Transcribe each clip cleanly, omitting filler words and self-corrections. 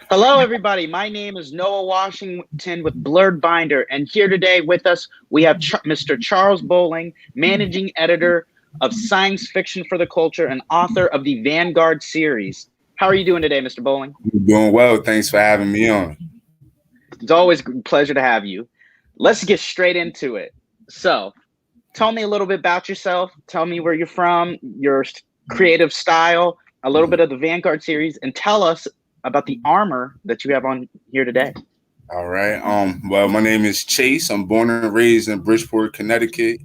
Hello, everybody. My name is Noah Washington with Blerdbinder, and here today with us we have Mr. Charles Bolling, managing editor of Science Fiction for the Culture and author of the Vanguard series. How are you doing today, Mr. Bolling? Doing well. Thanks for having me on. It's always a pleasure to have you. Let's get straight into it. So, tell me a little bit about yourself. Tell me where you're from, your creative style, a little bit of the Vanguard series, and tell us about the armor that you have on here today. All right. Well, my name is Chase. I'm born and raised in Bridgeport, Connecticut.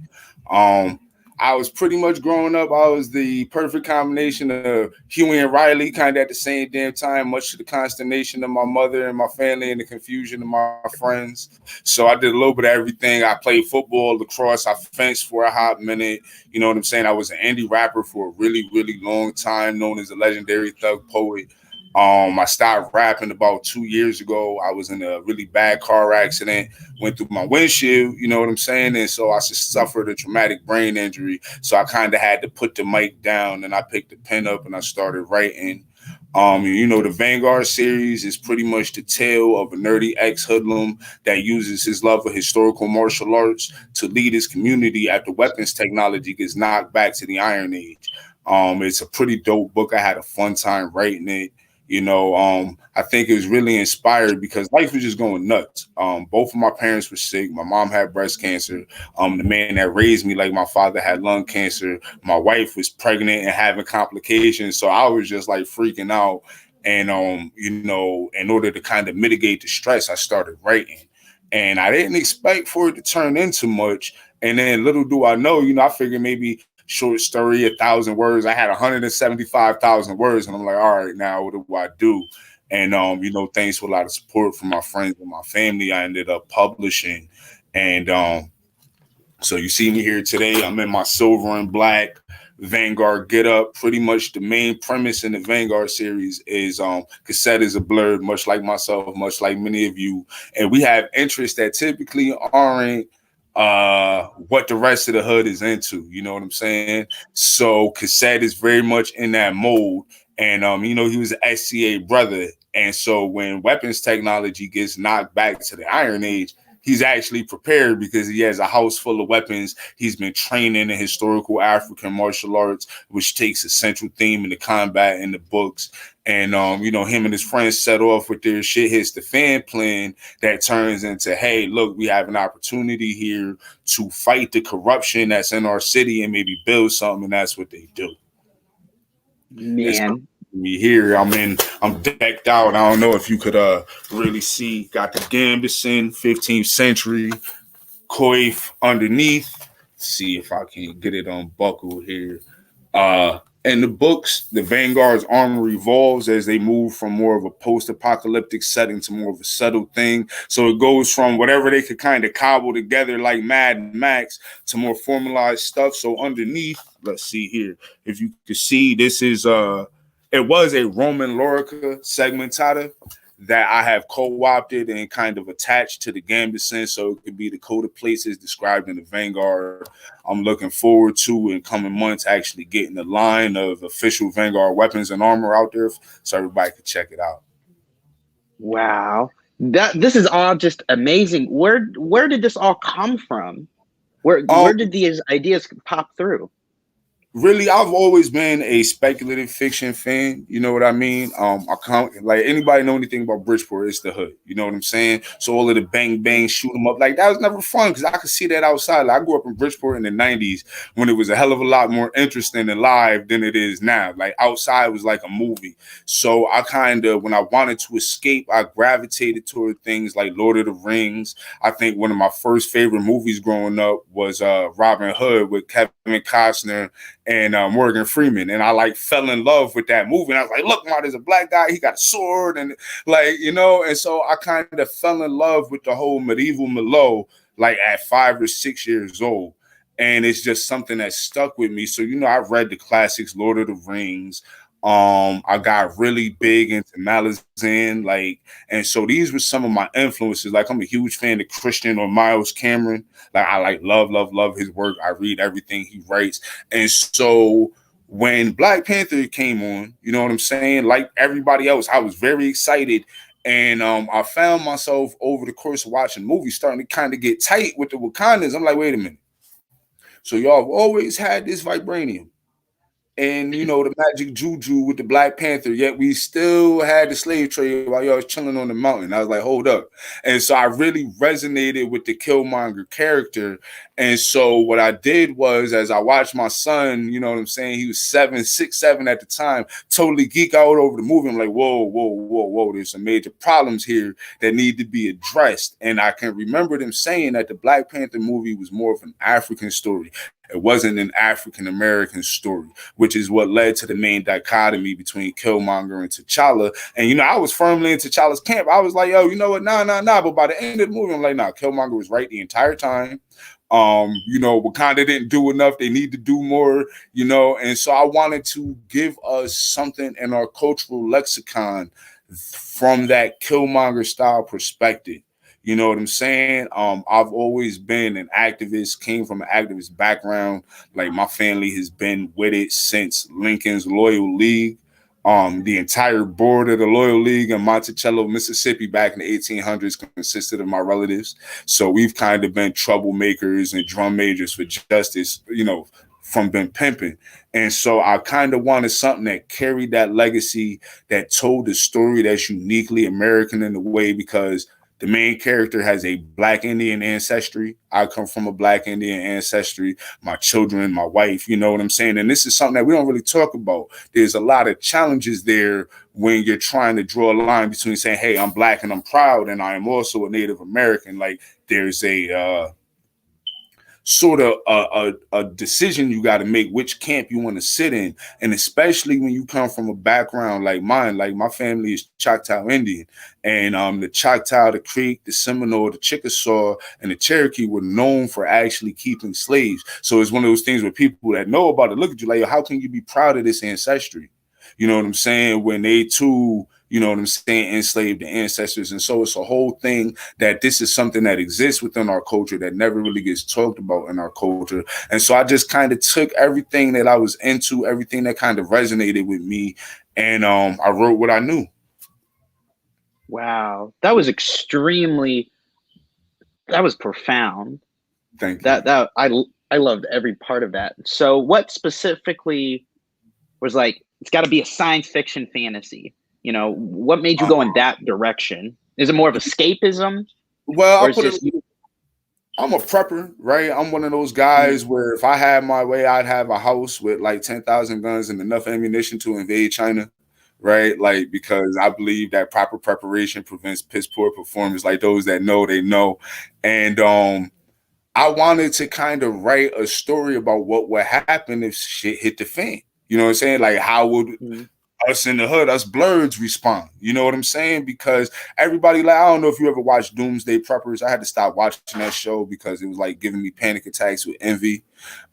I was pretty much growing up, I was the perfect combination of Huey and Riley, kind of at the same damn time, much to the consternation of my mother and my family and the confusion of my friends. So I did a little bit of everything. I played football, lacrosse, I fenced for a hot minute. You know what I'm saying? I was an indie rapper for a really, really long time, known as a legendary thug poet. I stopped rapping about 2 years ago. I was in a really bad car accident, went through my windshield, you know what I'm saying? And so I suffered a traumatic brain injury. So I kind of had to put the mic down and I picked the pen up and I started writing. The Vanguard series is pretty much the tale of a nerdy ex-hoodlum that uses his love of historical martial arts to lead his community after weapons technology gets knocked back to the Iron Age. It's a pretty dope book. I had a fun time writing it. I think it was really inspired because life was just going nuts. Both of my parents were sick. My mom had breast cancer. The man that raised me, like my father, had lung cancer. My wife was pregnant and having complications. So I was just like freaking out. And, in order to kind of mitigate the stress, I started writing. And I didn't expect for it to turn into much. And then little do I know, I figured maybe short story, 1,000 words. I had 175,000 words, and I'm like, all right, now what do I do? And thanks to a lot of support from my friends and my family, I ended up publishing. And so you see me here today. I'm in my silver and black Vanguard get up. Pretty much the main premise in the Vanguard series is Cassette is a blerd, much like myself, much like many of you, and we have interests that typically aren't what the rest of the hood is into, you know what I'm saying? So Cassette is very much in that mold. And he was an SCA brother. And so when weapons technology gets knocked back to the Iron Age, he's actually prepared because he has a house full of weapons. He's been training in historical African martial arts, which takes a central theme in the combat in the books. And, him and his friends set off with their shit hits the fan plan that turns into, hey, look, we have an opportunity here to fight the corruption that's in our city and maybe build something. And that's what they do. Man. Me here, I'm decked out. I don't know if you could really see. Got the Gambison 15th century coif underneath. Let's see if I can get it unbuckled here. In the books, the Vanguard's armor evolves as they move from more of a post-apocalyptic setting to more of a settled thing. So it goes from whatever they could kind of cobble together like Mad Max to more formalized stuff. So underneath, let's see here. If you can see, this is it was a Roman Lorica segmentata that I have co-opted and kind of attached to the Gambison, so it could be the code of places described in the Vanguard. I'm looking forward to in coming months actually getting a line of official Vanguard weapons and armor out there so everybody can check it out. Wow. This is all just amazing. Where did this all come from? Where did these ideas pop through? Really, I've always been a speculative fiction fan. You know what I mean? I can't, like, anybody know anything about Bridgeport, it's the hood. You know what I'm saying? So all of the bang bang, shoot 'em up, like that was never fun because I could see that outside. Like, I grew up in Bridgeport in the 90s when it was a hell of a lot more interesting and live than it is now. Like outside was like a movie. So I kind of, when I wanted to escape, I gravitated toward things like Lord of the Rings. I think one of my first favorite movies growing up was Robin Hood with Kevin Costner and Morgan Freeman, and I fell in love with that movie. And I was like, look, man, there's a black guy, he got a sword, and and so I kind of fell in love with the whole medieval Merlot like at 5 or 6 years old. And it's just something that stuck with me. So, I've read the classics, Lord of the Rings. I got really big into Malazan, and so these were some of my influences. Like, I'm a huge fan of Christian or Miles Cameron. Like, I love his work. I read everything he writes. And so When Black Panther came on, you know what I'm saying? Like everybody else, I was very excited. And I found myself over the course of watching movies starting to kind of get tight with the Wakandans. I'm like, wait a minute. So y'all have always had this vibranium and the magic juju with the Black Panther, yet we still had the slave trade while y'all was chilling on the mountain. I was like, hold up. And so I really resonated with the Killmonger character. And so what I did was, as I watched my son, you know what I'm saying, he was 6, 7 at the time, totally geek out over the movie. I'm like, whoa, there's some major problems here that need to be addressed. And I can remember them saying that the Black Panther movie was more of an African story. It wasn't an African-American story, which is what led to the main dichotomy between Killmonger and T'Challa. And, I was firmly in T'Challa's camp. I was like, yo, you know what? Nah. But by the end of the movie, I'm like, nah, Killmonger was right the entire time. Wakanda didn't do enough. They need to do more, and so I wanted to give us something in our cultural lexicon from that Killmonger style perspective. You know what I'm saying? I've always been an activist, came from an activist background. Like my family has been with it since Lincoln's Loyal League. The entire board of the Loyal League in Monticello, Mississippi back in the 1800s consisted of my relatives. So we've kind of been troublemakers and drum majors for justice, from been pimping. And so I kind of wanted something that carried that legacy, that told the story that's uniquely American in a way, because the main character has a Black Indian ancestry. I come from a Black Indian ancestry. My children, my wife, you know what I'm saying? And this is something that we don't really talk about. There's a lot of challenges there when you're trying to draw a line between saying, hey, I'm Black and I'm proud, and I am also a Native American. Like there's a sort of a decision you got to make which camp you want to sit in. And especially when you come from a background like mine, like my family is Choctaw Indian, and the Choctaw, the Creek, the Seminole, the Chickasaw, and the Cherokee were known for actually keeping slaves. So it's one of those things where people that know about it look at you like, how can you be proud of this ancestry? You know what I'm saying? When they too, enslaved the ancestors. And so it's a whole thing that this is something that exists within our culture that never really gets talked about in our culture. And so I just kind of took everything that I was into, everything that kind of resonated with me, and I wrote what I knew. Wow. That was profound. Thank you. That I loved every part of that. So what specifically was like, it's got to be a science fiction fantasy? What made you go in that direction? Is it more of escapism? Well, I'm a prepper, right? I'm one of those guys where if I had my way, I'd have a house with like 10,000 guns and enough ammunition to invade China, right? Like, because I believe that proper preparation prevents piss poor performance. Like those that know, they know. And I wanted to kind of write a story about what would happen if shit hit the fan. You know what I'm saying? Like, how would us in the hood, us blurs respond? You know what I'm saying? Because everybody, like, I don't know if you ever watched Doomsday Preppers. I had to stop watching that show because it was like giving me panic attacks with envy.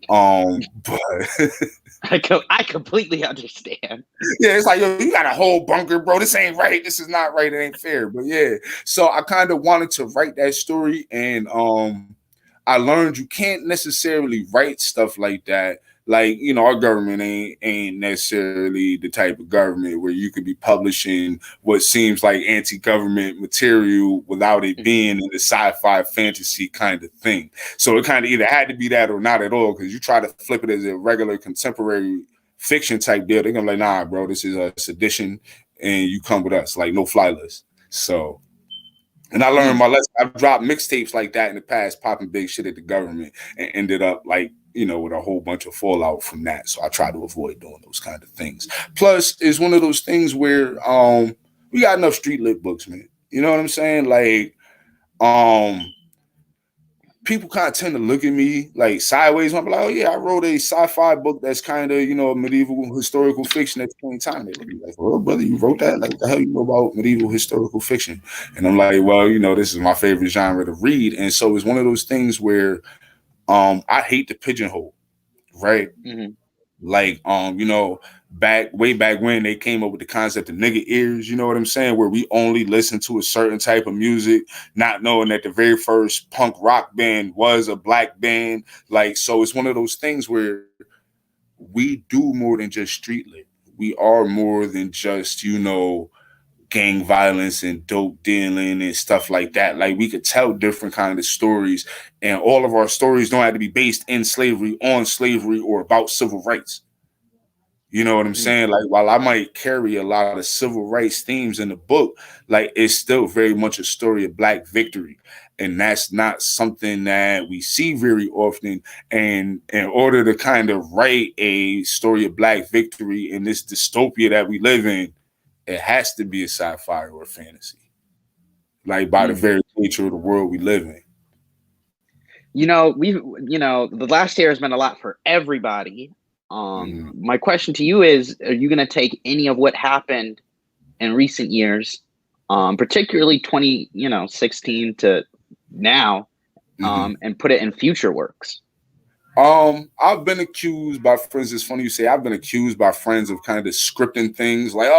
But I completely understand. Yeah, it's like, yo, you got a whole bunker, bro. This ain't right. This is not right. It ain't fair. But yeah, so I kind of wanted to write that story, and I learned you can't necessarily write stuff like that. Like, our government ain't necessarily the type of government where you could be publishing what seems like anti-government material without it being in the sci-fi fantasy kind of thing. So it kind of either had to be that or not at all, because you try to flip it as a regular contemporary fiction type deal, they're gonna be like, nah, bro, this is a sedition, and you come with us, like no fly list. So, and I learned my lesson. I've dropped mixtapes like that in the past, popping big shit at the government, and ended up like, with a whole bunch of fallout from that. So I try to avoid doing those kind of things. Plus, it's one of those things where we got enough street lit books, man. You know what I'm saying? Like, people kind of tend to look at me like sideways. I'm like, oh yeah, I wrote a sci-fi book that's kind of, medieval historical fiction at the same time. They look at me like, oh brother, you wrote that? Like, the hell you know about medieval historical fiction? And I'm like, well, this is my favorite genre to read. And so it's one of those things where I hate the pigeonhole, right? Like, way back when they came up with the concept of nigga ears, you know what I'm saying? Where we only listen to a certain type of music, not knowing that the very first punk rock band was a black band. Like, so it's one of those things where we do more than just street lit. We are more than just, gang violence and dope dealing and stuff like that. Like, we could tell different kind of stories, and all of our stories don't have to be based in slavery, on slavery, or about civil rights. You know what I'm saying? Like, while I might carry a lot of civil rights themes in the book, like, it's still very much a story of Black victory. And that's not something that we see very often. And in order to kind of write a story of Black victory in this dystopia that we live in, it has to be a sci-fi or a fantasy. Like, by the very nature of the world we live in. The last year has been a lot for everybody. My question to you is, are you going to take any of what happened in recent years, particularly 2016 to now, and put it in future works? I've been accused by friends. It's funny you say I've been accused by friends of kind of scripting things, like,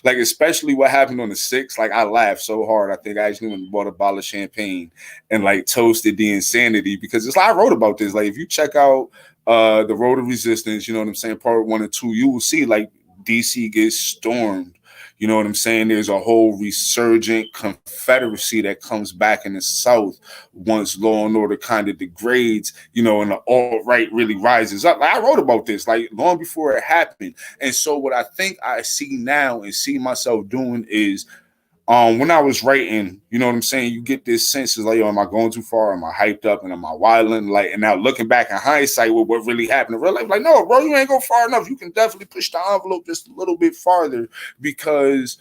like, especially what happened on the 6th. Like, I laughed so hard. I think I actually went and bought a bottle of champagne and like toasted the insanity, because it's like, I wrote about this. Like, if you check out the Road of Resistance, you know what I'm saying, part 1 and 2, you will see like DC gets stormed. You know what I'm saying? There's a whole resurgent Confederacy that comes back in the South once law and order kind of degrades, and the alt-right really rises up. Like, I wrote about this like long before it happened. And so what I think I see now and see myself doing is, when I was writing, you know what I'm saying, you get this sense of like, am I going too far? Am I hyped up? And am I wilding? Like, and now looking back in hindsight with what really happened in real life, like, no, bro, you ain't go far enough. You can definitely push the envelope just a little bit farther, because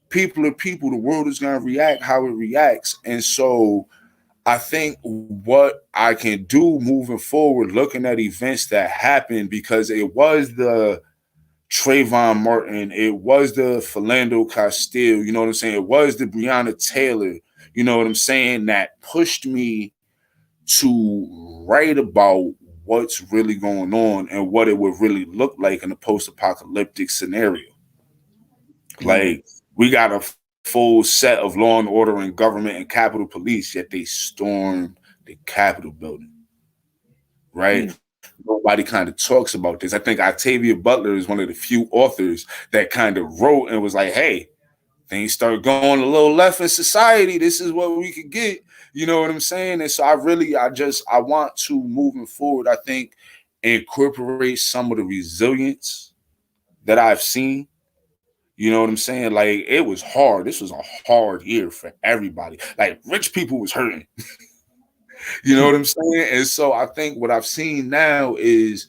people are people. The world is going to react how it reacts. And so I think what I can do moving forward, looking at events that happened, because it was the Trayvon Martin, it was the Philando Castile, you know what I'm saying? It was the Breonna Taylor, you know what I'm saying, that pushed me to write about what's really going on and what it would really look like in a post-apocalyptic scenario. Like, we got a full set of law and order and government and Capitol Police, yet they stormed the Capitol building, right? Nobody kind of talks about this. I think Octavia Butler is one of the few authors that kind of wrote and was like, hey, things start going a little left in society. This is what we could get. You know what I'm saying? And so I want to, moving forward, I think, incorporate some of the resilience that I've seen. You know what I'm saying? Like, it was hard. This was a hard year for everybody. Like, rich people was hurting. You know what I'm saying? And so I think what I've seen now is,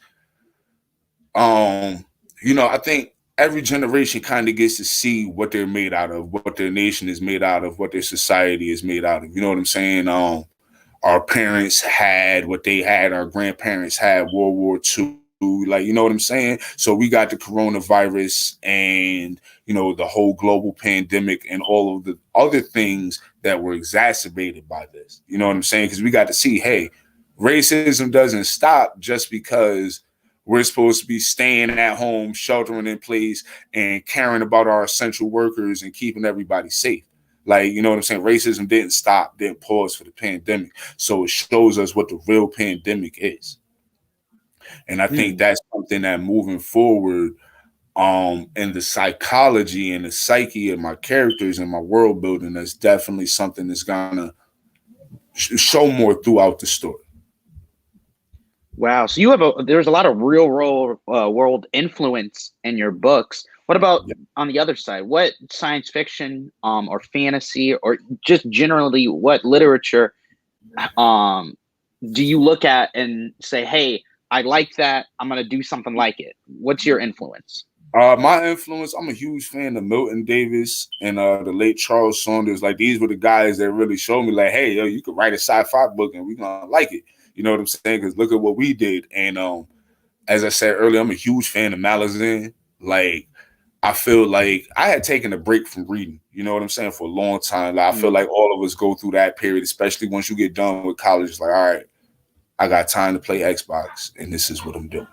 I think every generation kind of gets to see what they're made out of, what their nation is made out of, what their society is made out of. You know what I'm saying? Our parents had what they had. Our grandparents had World War II. Like, you know what I'm saying? So we got the coronavirus and, the whole global pandemic and all of the other things that were exacerbated by this. You know what I'm saying? Because we got to see, hey, racism doesn't stop just because we're supposed to be staying at home, sheltering in place, and caring about our essential workers and keeping everybody safe. Like, you know what I'm saying? Racism didn't stop, didn't pause for the pandemic. So it shows us what the real pandemic is. And I think that's something that moving forward, in the psychology and the psyche of my characters and my world building, that's definitely something that's gonna show more throughout the story. Wow. So there's a lot of real world influence in your books. What about on the other side? What science fiction, or fantasy, or just generally what literature, do you look at and say, hey, I like that, I'm going to do something like it? What's your influence? My influence, I'm a huge fan of Milton Davis and the late Charles Saunders. Like, these were the guys that really showed me, like, hey, yo, you could write a sci-fi book and we're going to like it. You know what I'm saying? Because look at what we did. And as I said earlier, I'm a huge fan of Malazan. Like, I feel like I had taken a break from reading, you know what I'm saying, for a long time. Like, I feel like all of us go through that period, especially once you get done with college. It's like, all right, I got time to play Xbox, and this is what I'm doing,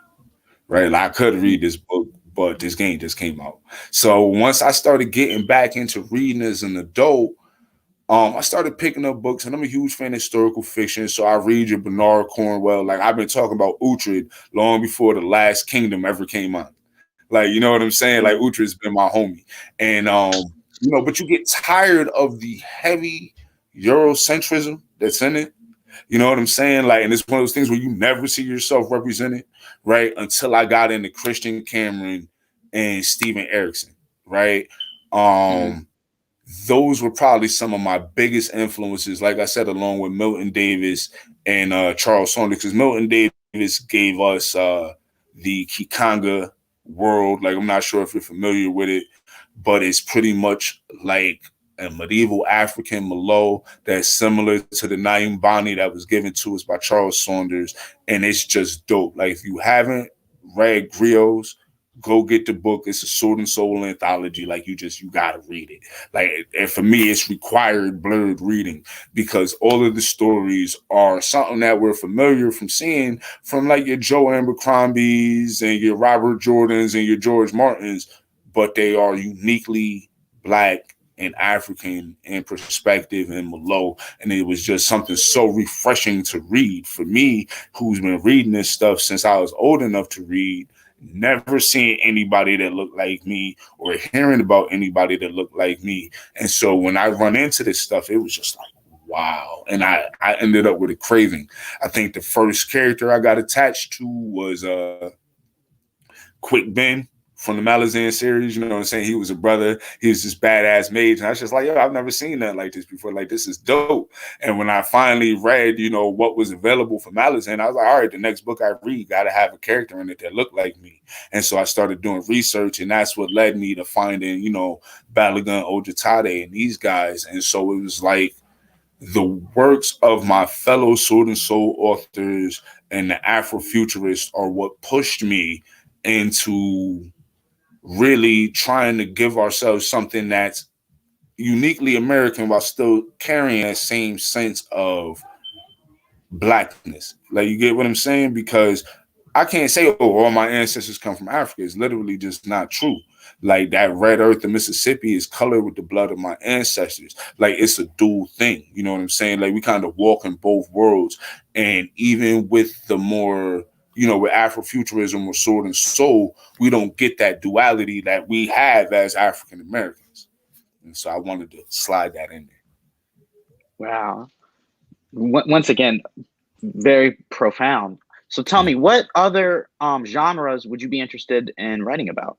right? Like, I could read this book, but this game just came out. So once I started getting back into reading as an adult, I started picking up books, and I'm a huge fan of historical fiction. So I read your Bernard Cornwell. Like, I've been talking about Uhtred long before The Last Kingdom ever came out. Like, you know what I'm saying? Like, Uhtred's been my homie. And but you get tired of the heavy Eurocentrism that's in it. You know what I'm saying? Like, and it's one of those things where you never see yourself represented, right? Until I got into Christian Cameron and Steven Erickson, right? Mm. Those were probably some of my biggest influences, like I said, along with Milton Davis and Charles Saunders, because Milton Davis gave us the Kikanga world. Like, I'm not sure if you're familiar with it, but it's pretty much like a medieval African Malo that's similar to the Naim Bani that was given to us by Charles Saunders. And it's just dope. Like, if you haven't read Griots, go get the book. It's a Sword and Soul anthology. Like, you gotta read it. Like, and for me, it's required blurred reading, because all of the stories are something that we're familiar from seeing from like your Joe Abercrombies and your Robert Jordans and your George Martins, but they are uniquely Black and African in perspective and Malo. And it was just something so refreshing to read for me, who's been reading this stuff since I was old enough to read, never seeing anybody that looked like me or hearing about anybody that looked like me. And so when I run into this stuff, it was just like, wow. And I ended up with a craving. I think the first character I got attached to was Quick Ben from the Malazan series. You know what I'm saying? He was a brother. He was this badass mage. And I was just like, yo, I've never seen that like this before. Like, this is dope. And when I finally read, what was available for Malazan, I was like, all right, the next book I read got to have a character in it that looked like me. And so I started doing research, and that's what led me to finding, Balagun Ojatade and these guys. And so it was like the works of my fellow Sword and Soul authors and the Afrofuturists are what pushed me into really trying to give ourselves something that's uniquely American while still carrying that same sense of Blackness. Like, you get what I'm saying? Because I can't say, oh, all my ancestors come from Africa. It's literally just not true. Like, that red earth of Mississippi is colored with the blood of my ancestors. Like, it's a dual thing. You know what I'm saying? Like, we kind of walk in both worlds. And even with the more, with Afrofuturism or Sword and Soul, we don't get that duality that we have as African Americans. And so I wanted to slide that in there. Wow. Once again, very profound. So tell me, what other genres would you be interested in writing about?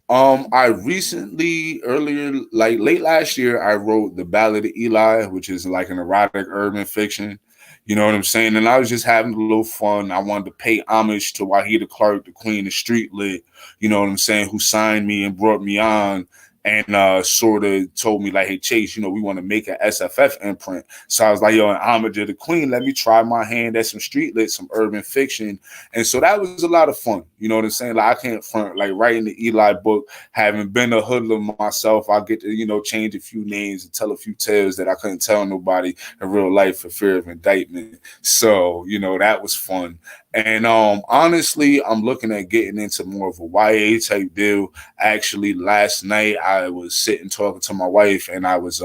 I recently, late last year, I wrote The Ballad of Eli, which is like an erotic urban fiction. You know what I'm saying? And I was just having a little fun. I wanted to pay homage to Wahida Clark, the queen of street lit, you know what I'm saying, who signed me and brought me on. And sort of told me, like, hey, Chase, we want to make an SFF imprint. So I was like, yo, in homage of the queen, let me try my hand at some street lit, some urban fiction. And so that was a lot of fun. You know what I'm saying? Like, I can't front, like, writing the Eli book, having been a hoodlum myself, I get to, change a few names and tell a few tales that I couldn't tell nobody in real life for fear of indictment. So, that was fun. And honestly, I'm looking at getting into more of a YA type deal. Actually, last night I was sitting talking to my wife, and I was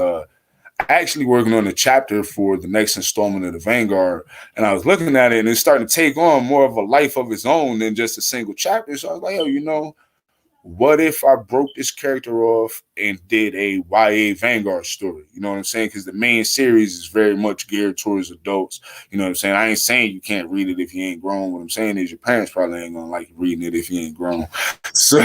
actually working on a chapter for the next installment of the Vanguard. And I was looking at it, and it's starting to take on more of a life of its own than just a single chapter. So I was like, yo, what if I broke this character off and did a YA Vanguard story? You know what I'm saying? Because the main series is very much geared towards adults. You know what I'm saying? I ain't saying you can't read it if you ain't grown. What I'm saying is your parents probably ain't going to like reading it if you ain't grown. So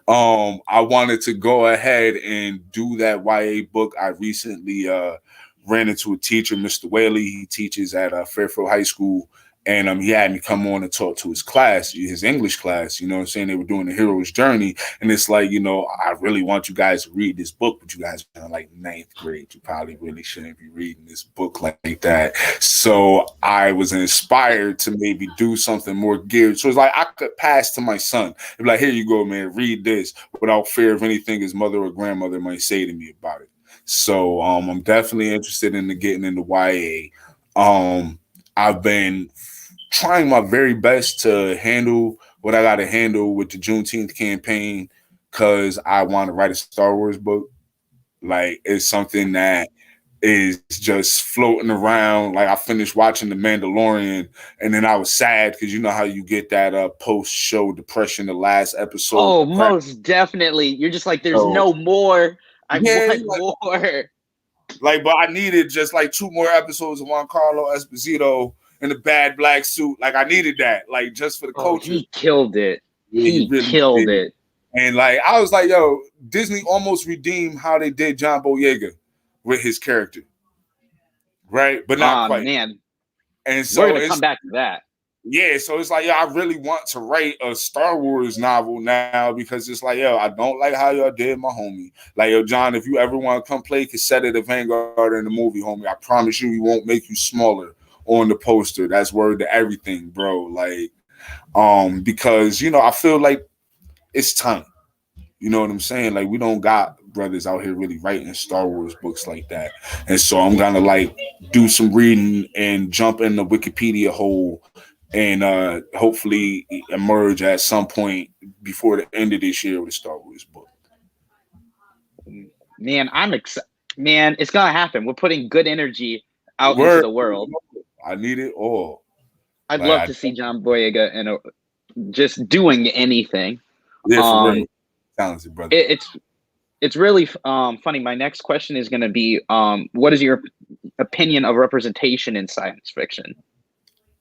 I wanted to go ahead and do that YA book. I recently ran into a teacher, Mr. Whaley. He teaches at Fairfield High School. And he had me come on and talk to his class, his English class. You know what I'm saying? They were doing the hero's journey. And it's like, I really want you guys to read this book, but you guys are like ninth grade. You probably really shouldn't be reading this book like that. So I was inspired to maybe do something more geared. So it's like I could pass to my son. Be like, here you go, man, read this without fear of anything his mother or grandmother might say to me about it. So I'm definitely interested in getting into YA. I've been trying my very best to handle what I got to handle with the Juneteenth campaign, because I want to write a Star Wars book. Like it's something that is just floating around. Like I finished watching The Mandalorian, and then I was sad because you know how you get that post-show depression. The last episode, Oh, most definitely. You're just like, there's so no more. I yeah, want more. like, but I needed just like 2 more episodes of Giancarlo Esposito in the bad black suit. Like I needed that, like just for the Oh, culture. he killed it. Yeah, he He really killed did. it. And like I was like, yo, Disney almost redeemed how they did John Boyega with his character, right? But not Oh, quite. man. And We're so going to it's come back to that. yeah, so it's like, yeah, I really want to write a Star Wars novel now because it's like, yo, I don't like how y'all did my homie. Like, yo, John, if you ever want to come play cassette of the Vanguard in the movie, homie, I promise you, we won't make you smaller on the poster. That's word to everything, bro. Like, because you know, I feel like it's time. You know what I'm saying? Like, we don't got brothers out here really writing Star Wars books like that. And so I'm gonna like do some reading and jump in the Wikipedia hole and hopefully emerge at some point before the end of this year with a Star Wars book. Man, I'm excited. Man, it's going to happen. We're putting good energy out into Word. the world. I need it all. I'd Like, love to see John Boyega and just doing anything. Yeah, for real. Talented brother. It's really funny. My next question is going to be, what is your opinion of representation in science fiction?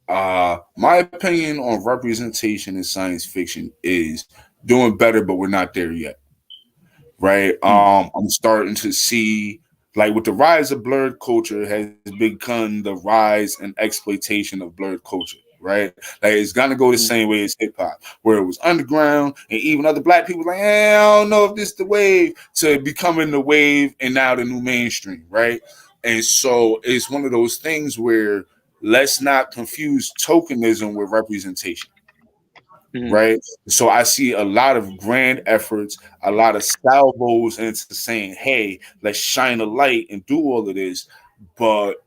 My opinion on representation in science fiction is doing better, but we're not there yet. Right? I'm starting to see, like, with the rise of blurred culture has become the rise and exploitation of blurred culture. Right? Like, it's gonna go the same way as hip hop, where it was underground, and even other black people like, I don't know if this is the wave, to becoming the wave and now the new mainstream. Right? And so it's one of those things where let's not confuse tokenism with representation. Right. So I see a lot of grand efforts, a lot of salvos into saying, hey, let's shine a light and do all of this. But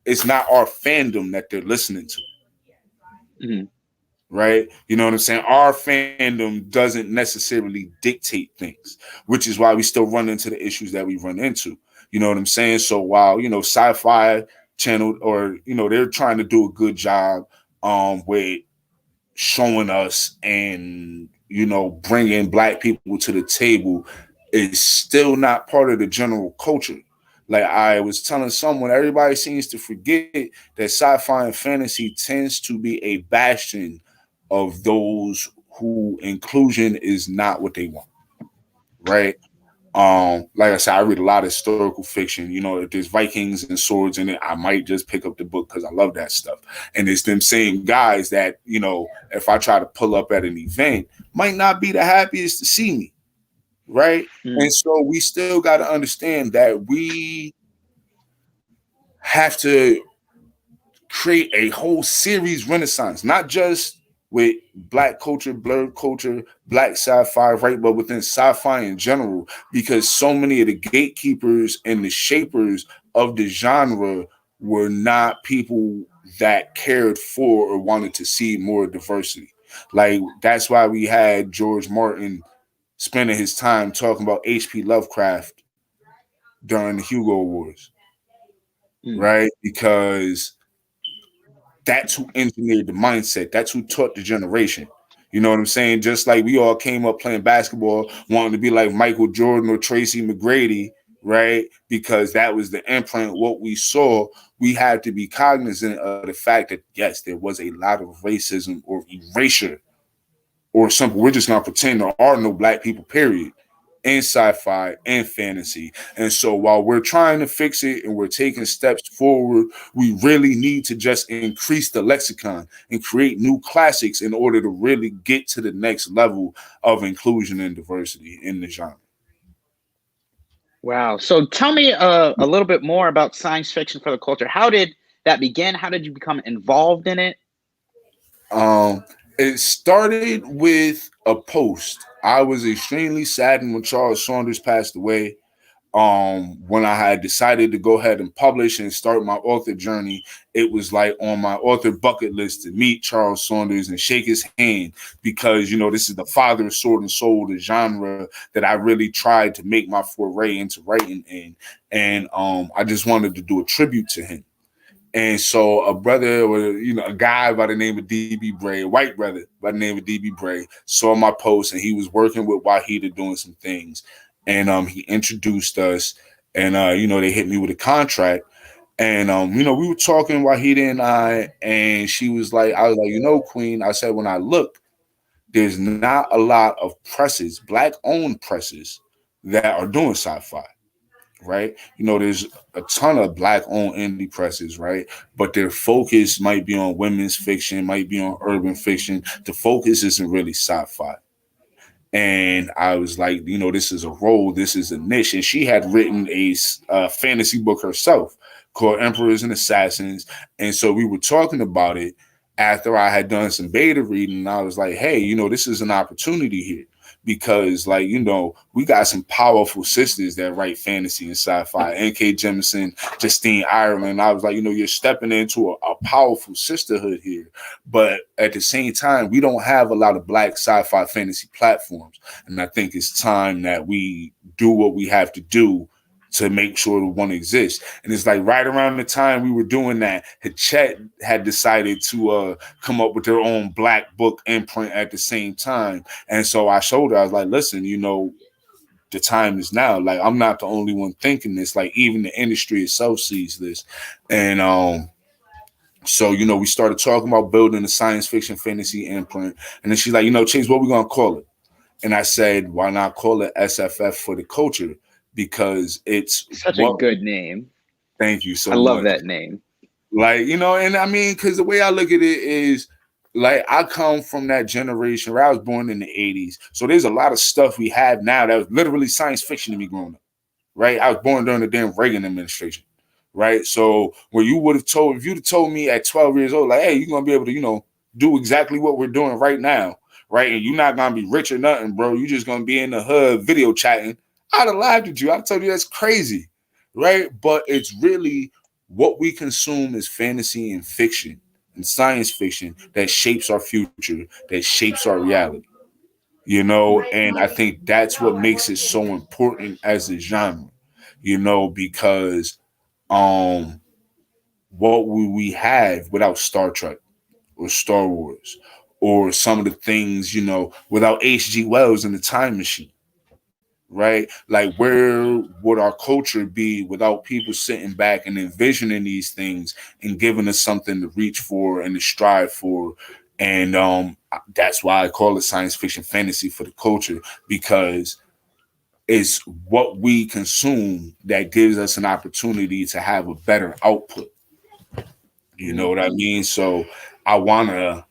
it's not our fandom that they're listening to. Right. You know what I'm saying? Our fandom doesn't necessarily dictate things, which is why we still run into the issues that we run into. You know what I'm saying? So while, you know, sci-fi channel, or, you know, they're trying to do a good job with showing us and, you know, bringing black people to the table, is still not part of the general culture. Like I was telling someone, everybody seems to forget that sci-fi and fantasy tends to be a bastion of those who inclusion is not what they want. Right? Like I said, I read a lot of historical fiction. You know, if there's Vikings and swords in it, I might just pick up the book because I love that stuff. And it's them same guys that, you know, if I try to pull up at an event, might not be the happiest to see me. Right. And so we still got to understand that we have to create a whole series renaissance, not just with black culture, blurred culture, black sci-fi, right? But within sci-fi in general, because so many of the gatekeepers and the shapers of the genre were not people that cared for or wanted to see more diversity. Like, that's why we had George Martin spending his time talking about H.P. Lovecraft during the Hugo Awards, right? Because that's who engineered the mindset. That's who taught the generation. You know what I'm saying? Just like we all came up playing basketball, wanting to be like Michael Jordan or Tracy McGrady, right? Because that was the imprint, what we saw. We had to be cognizant of the fact that, yes, there was a lot of racism or erasure or something. We're just going to pretend there are no black people, period, in sci-fi and fantasy. And so while we're trying to fix it and we're taking steps forward, we really need to just increase the lexicon and create new classics in order to really get to the next level of inclusion and diversity in the genre. Wow. So tell me a little bit more about science fiction for the culture. How did that begin? How did you become involved in it? It started with a post. I was extremely saddened when Charles Saunders passed away. when I had decided to go ahead and publish and start my author journey, it was like on my author bucket list to meet Charles Saunders and shake his hand, because, you know, this is the father of Sword and Soul, the genre that I really tried to make my foray into writing in. And I just wanted to do a tribute to him. And so a brother, or, you know, a guy by the name of DB Bray, a white brother by the name of DB Bray, saw my post, and he was working with Wahida doing some things. And he introduced us, and you know, they hit me with a contract. And you know, we were talking, Wahida and I, and she was like, I was like, you know, Queen, I said, when I look, there's not a lot of presses, black owned presses, that are doing sci-fi. Right, you know, there's a ton of black-owned indie presses, right? But their focus might be on women's fiction, might be on urban fiction. The focus isn't really sci-fi. And I was like, you know, this is a role, this is a niche. And she had written a fantasy book herself called Emperors and Assassins. And so we were talking about it after I had done some beta reading. And I was like, hey, you know, this is an opportunity here. Because, like, you know, we got some powerful sisters that write fantasy and sci-fi. N.K. Jemisin, Justine Ireland. I was like, you know, you're stepping into a powerful sisterhood here. But at the same time, we don't have a lot of black sci-fi fantasy platforms. And I think it's time that we do what we have to do to make sure the one exists. And it's like right around the time we were doing that, Hachette had decided to come up with their own black book imprint at the same time. And so I showed her, I was like, listen, you know, the time is now. Like, I'm not the only one thinking this. Like, even the industry itself sees this. And so, you know, we started talking about building a science fiction fantasy imprint. And then she's like, you know, Chase, what are we going to call it? And I said, why not call it SFF for the culture? Because it's such a good name. Thank you so much. I love that name. Like, you know, and I mean, because the way I look at it is, like, I come from that generation where I was born in the 80s. So there's a lot of stuff we have now that was literally science fiction to me growing up, right? I was born during the damn Reagan administration, right? So when you would have told, if you'd have told me at 12 years old, like, hey, you're going to be able to, you know, do exactly what we're doing right now, right? And you're not going to be rich or nothing, bro. You're just going to be in the hood video chatting. I'd have laughed at you. I'd told you that's crazy, right? But it's really what we consume as fantasy and fiction and science fiction that shapes our future, that shapes our reality, you know? And I think that's what makes it so important as a genre, you know, because what we have without Star Trek or Star Wars or some of the things, you know, without H.G. Wells and the Time Machine, right? Like, where would our culture be without people sitting back and envisioning these things and giving us something to reach for and to strive for? And that's why I call it science fiction fantasy for the culture, because it's what we consume that gives us an opportunity to have a better output. You know what I mean? So I want to,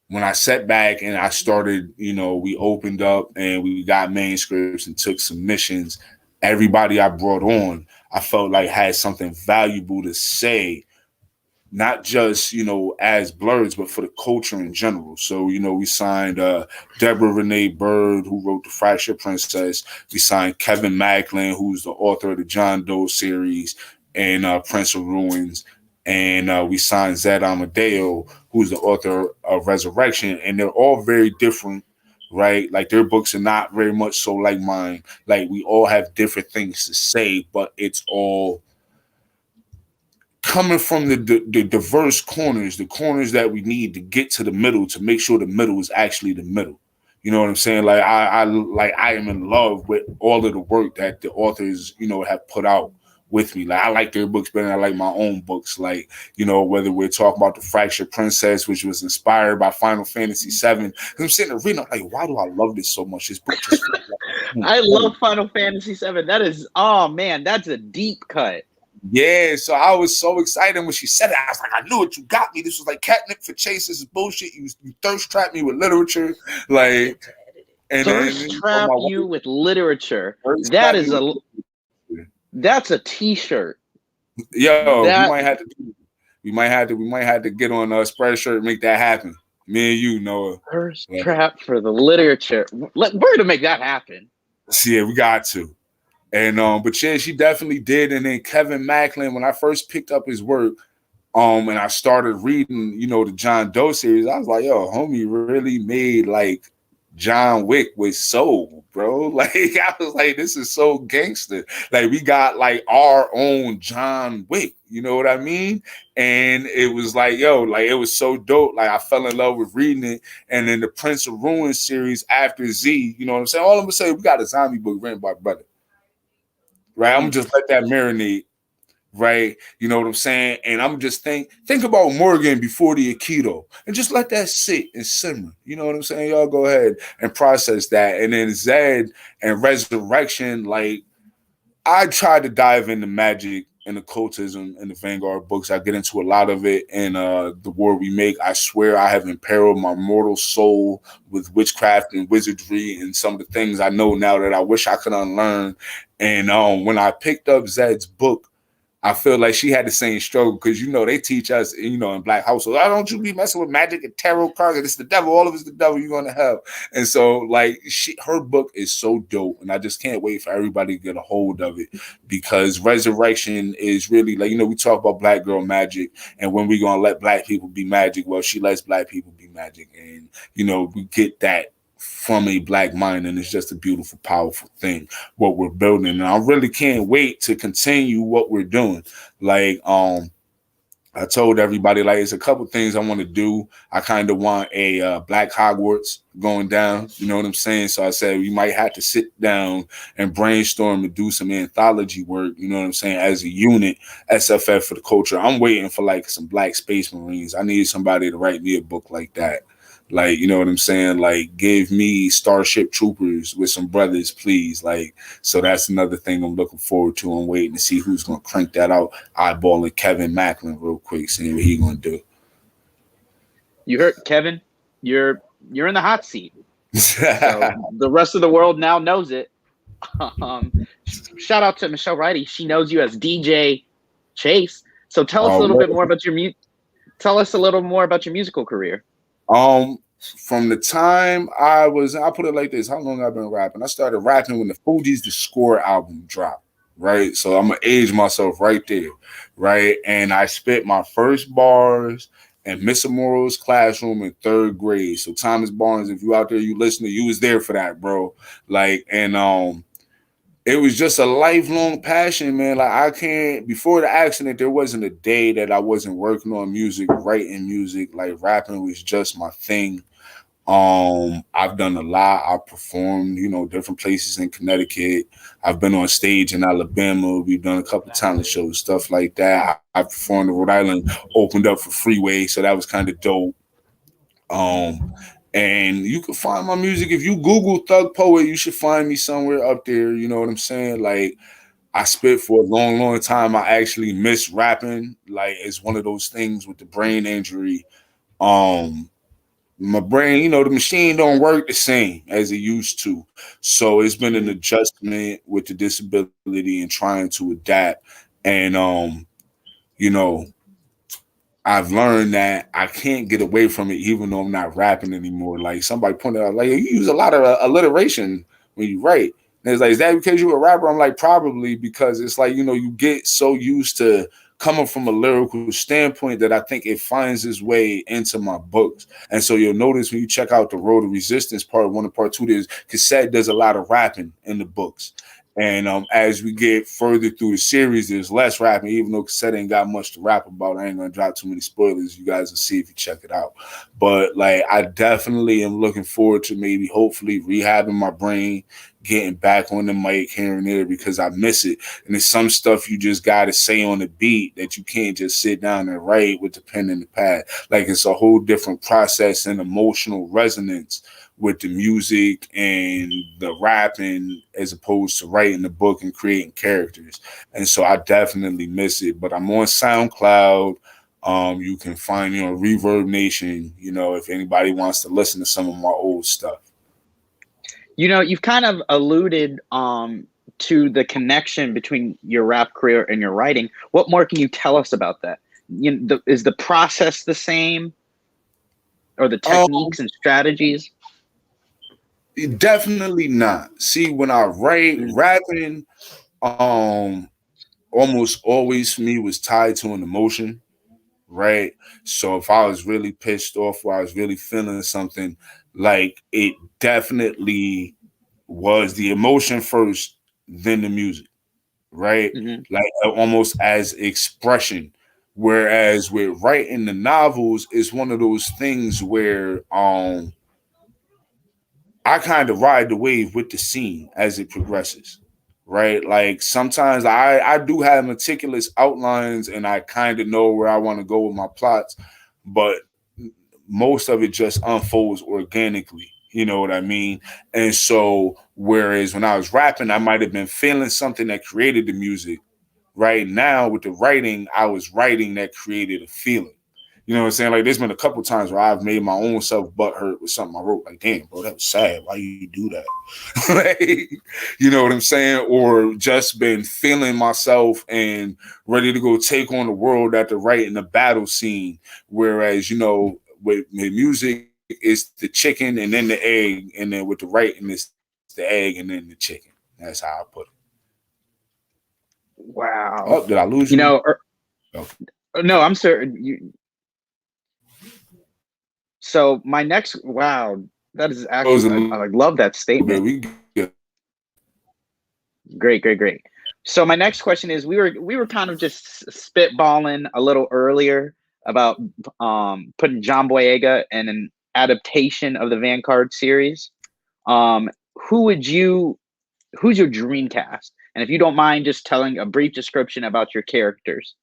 when I sat back and I started, you know, we opened up and we got manuscripts and took submissions, everybody I brought on, I felt like had something valuable to say, not just, you know, as Blurs, but for the culture in general. So, you know, we signed Deborah Renee Bird, who wrote The Fractured Princess. We signed Kevin Macklin, who's the author of the John Doe series and Prince of Ruins. And we signed Zed Amadeo, who's the author of Resurrection. And they're all very different, right? Like, their books are not very much so like mine. Like, we all have different things to say, but it's all coming from the diverse corners, the corners that we need to get to the middle, to make sure the middle is actually the middle. You know what I'm saying? Like, I am in love with all of the work that the authors, you know, have put out with me. Like, I like their books better than I like my own books. Like, you know, whether we're talking about The Fractured Princess, which was inspired by Final Fantasy VII. I'm sitting there reading, I'm like, why do I love this so much? This book just I love Final Fantasy VII. That is, oh man, that's a deep cut. Yeah, so I was so excited when she said it. I was like, I knew it. You got me. This was like catnip for Chase. This is bullshit. You thirst trap me with literature. Like, and thirst trap you with literature. That is that's a t-shirt. Yo, we might have to get on a Spreadshirt and make that happen. Me and you, Noah. Thirst trap for the literature. We're gonna make that happen. Yeah, we got to. And but yeah, she definitely did. And then Kevin Macklin, when I first picked up his work, and I started reading, the John Doe series, I was like, yo, homie really made like John Wick with soul, bro. Like I was like, this is so gangster. Like we got like our own John Wick, you know what I mean? And it was like, yo, like it was so dope. Like I fell in love with reading it. And then the Prince of Ruin series after Z, you know what I'm saying? All I'm gonna say, we got a zombie book written by brother. Right? I'm gonna just let that marinate. Right, you know what I'm saying, and I'm just think about Morgan before the Aikido, and just let that sit and simmer. You know what I'm saying? Y'all go ahead and process that, and then Zed and Resurrection. Like I tried to dive into magic and occultism in the Vanguard books. I get into a lot of it in The War We Make. I swear I have imperiled my mortal soul with witchcraft and wizardry and some of the things I know now that I wish I could unlearn. And when I picked up Zed's book, I feel like she had the same struggle because, they teach us, in Black households, oh, don't you be messing with magic and tarot cards. It's the devil. All of it's the devil. You're going to hell. And so, like, her book is so dope. And I just can't wait for everybody to get a hold of it because Resurrection is really, like, we talk about Black girl magic and when we going to let Black people be magic. Well, she lets Black people be magic. And, we get that from a Black mind, and it's just a beautiful, powerful thing what we're building. And I really can't wait to continue what we're doing. Like I told everybody, like, it's a couple things I want to do. I kind of want a Black Hogwarts going down, you know what I'm saying? So I said we might have to sit down and brainstorm and do some anthology work, you know what I'm saying, as a unit, SFF for the culture. I'm waiting for like some Black Space Marines. I need somebody to write me a book like that. Like, you know what I'm saying? Like, give me Starship Troopers with some brothers, please. Like, so that's another thing I'm looking forward to. I'm waiting to see who's going to crank that out. Eyeballing Kevin Macklin real quick, seeing what he's going to do. You heard, Kevin? You're in the hot seat. So the rest of the world now knows it. Shout out to Michelle Riley. She knows you as DJ Chase. So tell us a little bit more about your musical career. From the time I put it like this, how long I've been rapping? I started rapping when the Fugees' The Score album dropped, right? So I'm gonna age myself right there, right? And I spit my first bars in Miss Amoro's classroom in 3rd grade. So Thomas Barnes, if you out there, you listening, you was there for that, bro. Like, and it was just a lifelong passion, man. Like before the accident, there wasn't a day that I wasn't working on music, writing music. Like rapping was just my thing. I've done a lot. I've performed, different places in Connecticut. I've been on stage in Alabama. We've done a couple talent shows, stuff like that. I performed in Rhode Island, opened up for Freeway, so that was kind of dope. And you can find my music. If you Google Thug Poet, you should find me somewhere up there. You know what I'm saying? Like, I spit for a long, long time. I actually miss rapping. Like, it's one of those things with the brain injury. My brain, the machine don't work the same as it used to. So it's been an adjustment with the disability and trying to adapt. And, I've learned that I can't get away from it, even though I'm not rapping anymore. Like somebody pointed out, like, you use a lot of alliteration when you write. And it's like, is that because you're a rapper? I'm like, probably, because it's like, you get so used to coming from a lyrical standpoint that I think it finds its way into my books. And so you'll notice when you check out the Road to Resistance part 1 and part 2, there's Cassette does a lot of rapping in the books. And as we get further through the series, there's less rapping, even though Cassette ain't got much to rap about. I ain't going to drop too many spoilers. You guys will see if you check it out. But, like, I definitely am looking forward to maybe, hopefully, rehabbing my brain, getting back on the mic here and there because I miss it. And there's some stuff you just got to say on the beat that you can't just sit down and write with the pen and the pad. Like, it's a whole different process and emotional resonance with the music and the rapping as opposed to writing the book and creating characters. And so I definitely miss it. But I'm on SoundCloud. You can find me on Reverb Nation, if anybody wants to listen to some of my old stuff. You've kind of alluded to the connection between your rap career and your writing. What more can you tell us about that? Is the process the same? Or the techniques and strategies? Definitely not. See, when I write rapping, um almost always for me was tied to an emotion, right? So if I was really pissed off or I was really feeling something, like it definitely was the emotion first, then the music, right? Mm-hmm. Like almost as expression. Whereas with writing the novels is one of those things where I kind of ride the wave with the scene as it progresses, right? Like sometimes I do have meticulous outlines and I kind of know where I want to go with my plots, but most of it just unfolds organically. You know what I mean? And so, whereas when I was rapping, I might have been feeling something that created the music. Right now, with the writing, I was writing that created a feeling. You know what I'm saying? Like, there's been a couple times where I've made my own self butthurt with something I wrote. Like, damn, bro, that was sad. Why you do that? Like, you know what I'm saying? Or just been feeling myself and ready to go take on the world after writing a battle scene. Whereas, with music, it's the chicken and then the egg, and then with the writing, it's the egg and then the chicken. That's how I put it. Oh, Wow. did I lose you? You know, Okay. no, I'm certain you. So my next, wow, that is It was actually, a I little love that bit. We statement. Great, great, great. So my next question is, we were kind of just spitballing a little earlier about putting John Boyega in an adaptation of the Vanguard series. Um, who would you who's your dream cast? And if you don't mind just telling a brief description about your characters.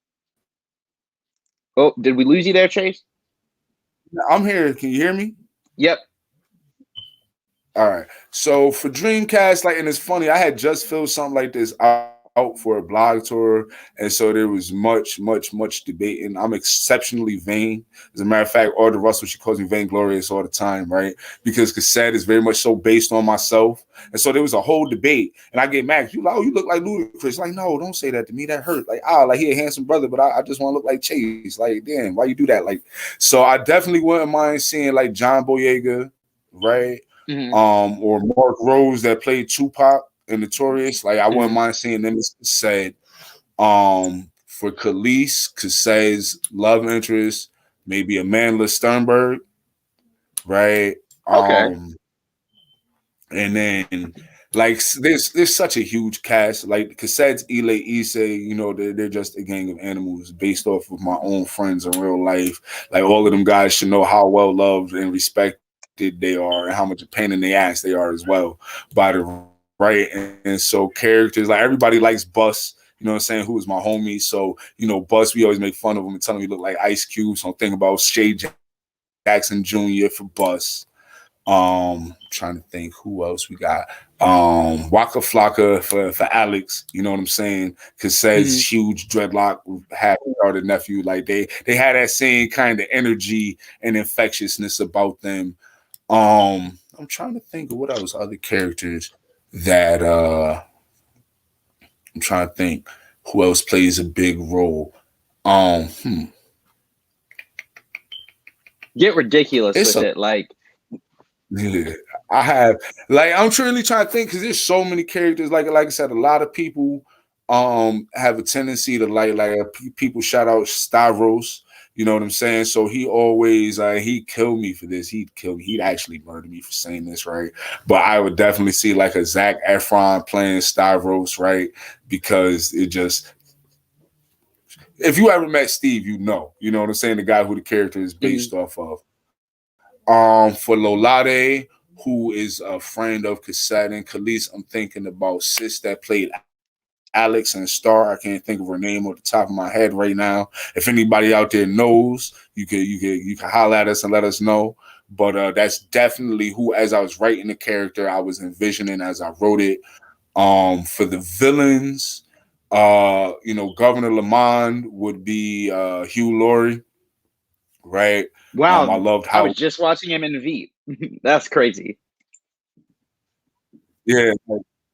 Oh, did we lose you there, Chase? I'm here. Can you hear me? Yep. All right. So for Dreamcast, like, and it's funny, I had just filled something like this out for a blog tour, and so there was much debating. I'm exceptionally vain. As a matter of fact, Audra Russell, she calls me vainglorious all the time, right? Because cassette is very much so based on myself, and so there was a whole debate, and I get mad. You like, oh, you look like Ludacris. Like, no, don't say that to me. That hurt. Like he a handsome brother, but I just want to look like Chase. Like, damn, why you do that? Like, so I definitely wouldn't mind seeing like John Boyega, right? Mm-hmm. Or Mark Rose that played Tupac and Notorious. Like I wouldn't Mm-hmm. mind seeing them said. For Khalees, Kasey's love interest, maybe Amanda Sternberg, right? Okay. And then like there's such a huge cast. Like Cassette's Ile Isse, they're just a gang of animals based off of my own friends in real life. Like all of them guys should know how well loved and respected they are and how much a pain in the ass they are as well by the right. And so characters, like everybody likes Bus, you know what I'm saying, who is my homie. So, Bus, we always make fun of him and tell him he look like Ice Cube. So I'm thinking about Shay Jackson Jr. for Bus. Trying to think who else we got. Waka Flocka for Alex, you know what I'm saying? Cause says Mm-hmm. huge dreadlock, half retarded nephew. Like they had that same kind of energy and infectiousness about them. I'm trying to think of what else other characters that I'm trying to think who else plays a big role. Um, hmm, Get ridiculous it's with a it. Like, yeah, I have like I'm truly trying to think because there's so many characters. Like I said, a lot of people have a tendency to people shout out Stavros. You know what I'm saying? So he always he killed me for this. He'd kill me. He'd actually murder me for saying this, right? But I would definitely see like a Zac Efron playing Stavros, right? Because it just if you ever met Steve, you know what I'm saying, the guy who the character is mm-hmm. based off of. For Lolade, who is a friend of Cassette and Khalees, I'm thinking about sis that played Alex and Star. I can't think of her name off the top of my head right now. If anybody out there knows, you can holler at us and let us know. But that's definitely who, as I was writing the character, I was envisioning as I wrote it. For the villains, Governor Lamond would be Hugh Laurie, right? I Wow. loved I how was just watching him in Veep. That's crazy. yeah,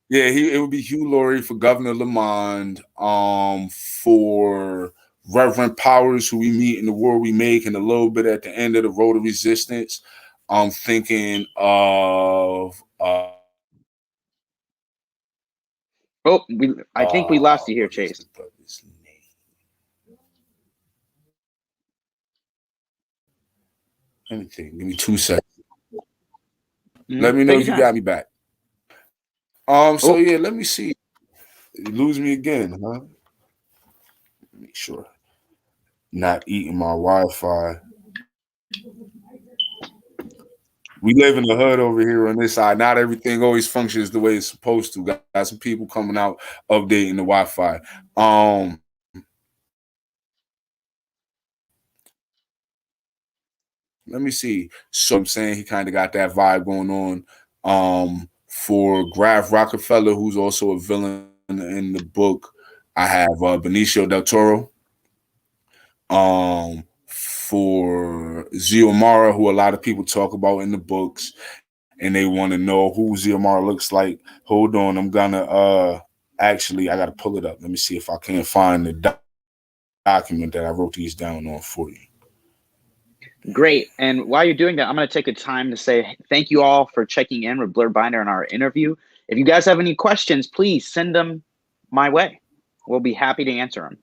yeah, it would be Hugh Laurie for Governor Lamond, for Reverend Powers, who we meet in the War We Make, and a little bit at the end of the Road of Resistance. I'm thinking of Oh, I think we lost you here, What is Chase. the brother's name? Anything. Give me 2 seconds. Let me know Take if your you time. got me back. So Oh, yeah, let me see. You lose me again, huh? Make sure. Not eating my Wi-Fi. We live in the hood over here on this side. Not everything always functions the way it's supposed to. Got some people coming out updating the Wi-Fi. Let me see. So I'm saying he kind of got that vibe going on. For Graf Rockefeller, who's also a villain in the book, I have Benicio del Toro. For Ziomara, who a lot of people talk about in the books, and they want to know who Ziomara looks like. Hold on, I'm gonna actually I gotta pull it up. Let me see if I can find the document that I wrote these down on for you. great. And while you're doing that, I'm going to take a time to say thank you all for checking in with Blerdbinder in our interview. If you guys have any questions, please send them my way. We'll be happy to answer them.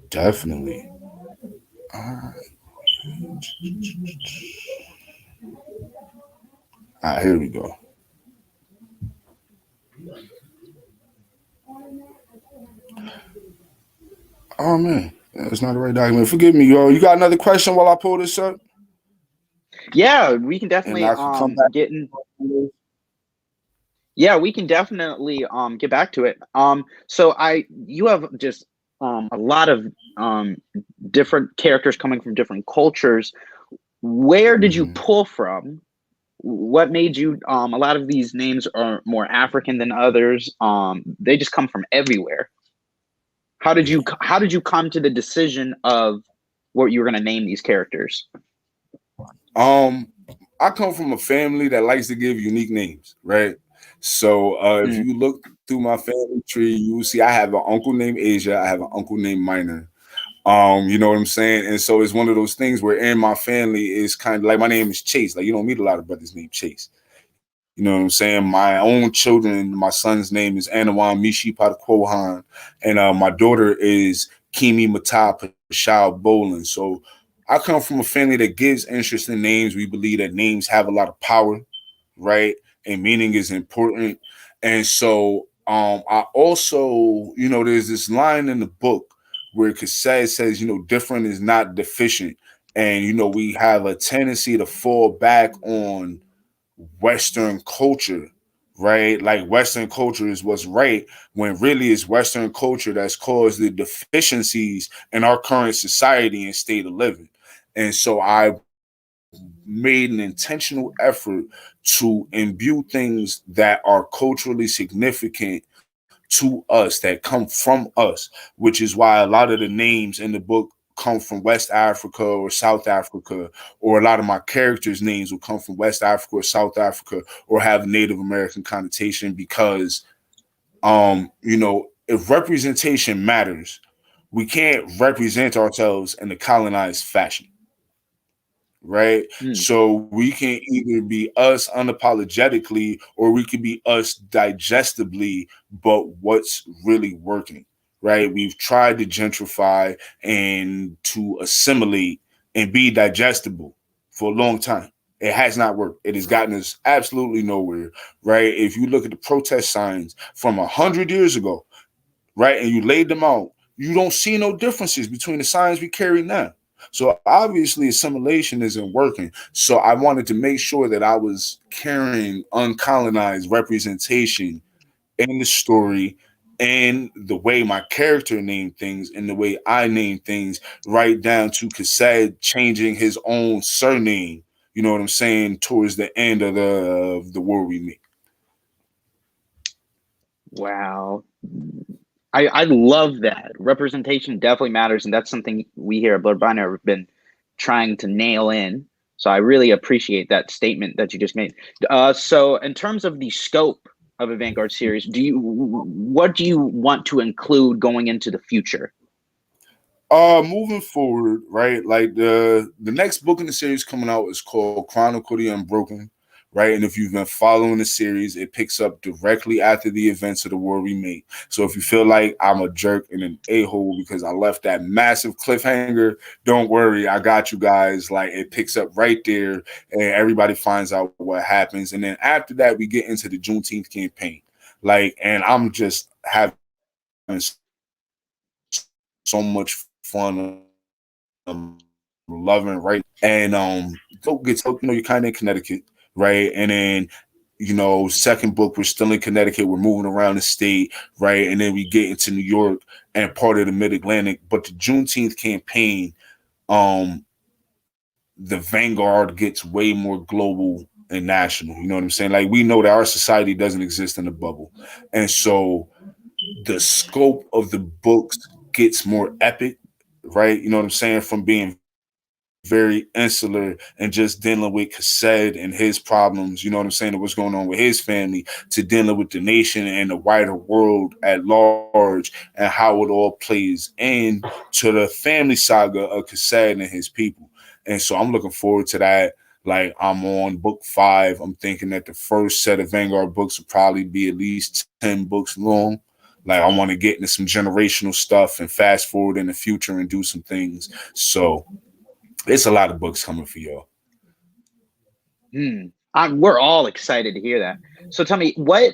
Definitely. All right, here we go. Oh man, that's not the right document. Forgive me, yo. You got another question while I pull this up? Yeah, we can And definitely I can come back. get in. Yeah, we can definitely get back to it. So you have just a lot of different characters coming from different cultures. Where did you pull from? What made you a lot of these names are more African than others. They just come from everywhere. How did you come to the decision of what you were going to name these characters? I come from a family that likes to give unique names, right? So if you look through my family tree, you will see I have an uncle named Asia, I have an uncle named Minor. You know what I'm saying? And so it's one of those things where in my family is kind of like my name is Chase. Like you don't meet a lot of brothers named Chase. You know what I'm saying? My own children, my son's name is Anawan Mishi Patakwohan, and my daughter is Kimi Mata Pashao Bolling. So I come from a family that gives interesting names. We believe that names have a lot of power, right? And meaning is important. And so I also, there's this line in the book where Cassette says, different is not deficient. And, we have a tendency to fall back on Western culture, right? Like Western culture is what's right when really it's Western culture that's caused the deficiencies in our current society and state of living. And so I made an intentional effort to imbue things that are culturally significant to us, that come from us, which is why a lot of the names in the book come from West Africa or South Africa, or a lot of my characters' names will come from West Africa or South Africa or have Native American connotation because, if representation matters, we can't represent ourselves in a colonized fashion. Right. So we can either be us unapologetically or we can be us digestibly, but what's really working, right? We've tried to gentrify and to assimilate and be digestible for a long time. It has not worked. It has gotten us absolutely nowhere, right? If you look at the protest signs from 100 years ago, right, and you laid them out, you don't see no differences between the signs we carry now. So obviously assimilation isn't working. So I wanted to make sure that I was carrying uncolonized representation in the story and the way my character named things and the way I named things, right down to Cassette changing his own surname, you know what I'm saying, towards the end of the war we meet. Wow. I love that. Representation definitely matters, and that's something we here at Blerdbinder have been trying to nail in. So I really appreciate that statement that you just made. So in terms of the scope of a Vanguard series, what do you want to include going into the future? Moving forward, right? Like the next book in the series coming out is called Chronicle the Unbroken, right? And if you've been following the series, it picks up directly after the events of the war we made. So if you feel like I'm a jerk and an a-hole because I left that massive cliffhanger, don't worry, I got you guys. Like, it picks up right there, and everybody finds out what happens. And then after that, we get into the Juneteenth campaign. Like, and I'm just having so much fun. I'm loving right. And book gets, you're kind of in Connecticut, right? And then, second book, we're still in Connecticut. We're moving around the state, right? And then we get into New York and part of the Mid-Atlantic. But the Juneteenth campaign, the Vanguard gets way more global and national. You know what I'm saying? Like, we know that our society doesn't exist in a bubble. And so the scope of the books gets more epic, right? You know what I'm saying? From being very insular and just dealing with Cassette and his problems, you know what I'm saying, and what's going on with his family, to dealing with the nation and the wider world at large and how it all plays in to the family saga of Cassette and his people. And so I'm looking forward to that. Like, I'm on book 5. I'm thinking that the first set of Vanguard books will probably be at least 10 books long. Like, I want to get into some generational stuff and fast forward in the future and do some things. So it's a lot of books coming for y'all. We're all excited to hear that. So tell me, what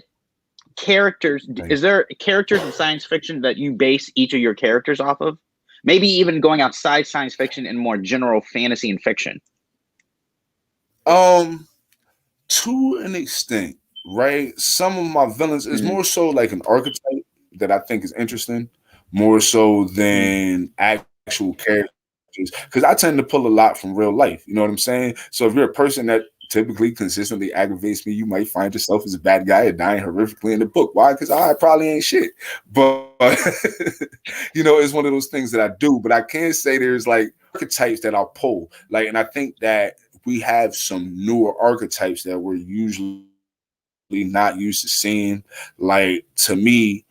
characters, is there characters in science fiction that you base each of your characters off of? Maybe even going outside science fiction and more general fantasy and fiction. To an extent, right? Some of my villains is more so like an archetype that I think is interesting, more so than actual characters. Because I tend to pull a lot from real life. You know what I'm saying? So if you're a person that typically consistently aggravates me, you might find yourself as a bad guy and dying horrifically in the book. Why? Because I probably ain't shit. But it's one of those things that I do. But I can say there's like archetypes that I'll pull. Like, and I think that we have some newer archetypes that we're usually not used to seeing. Like, to me,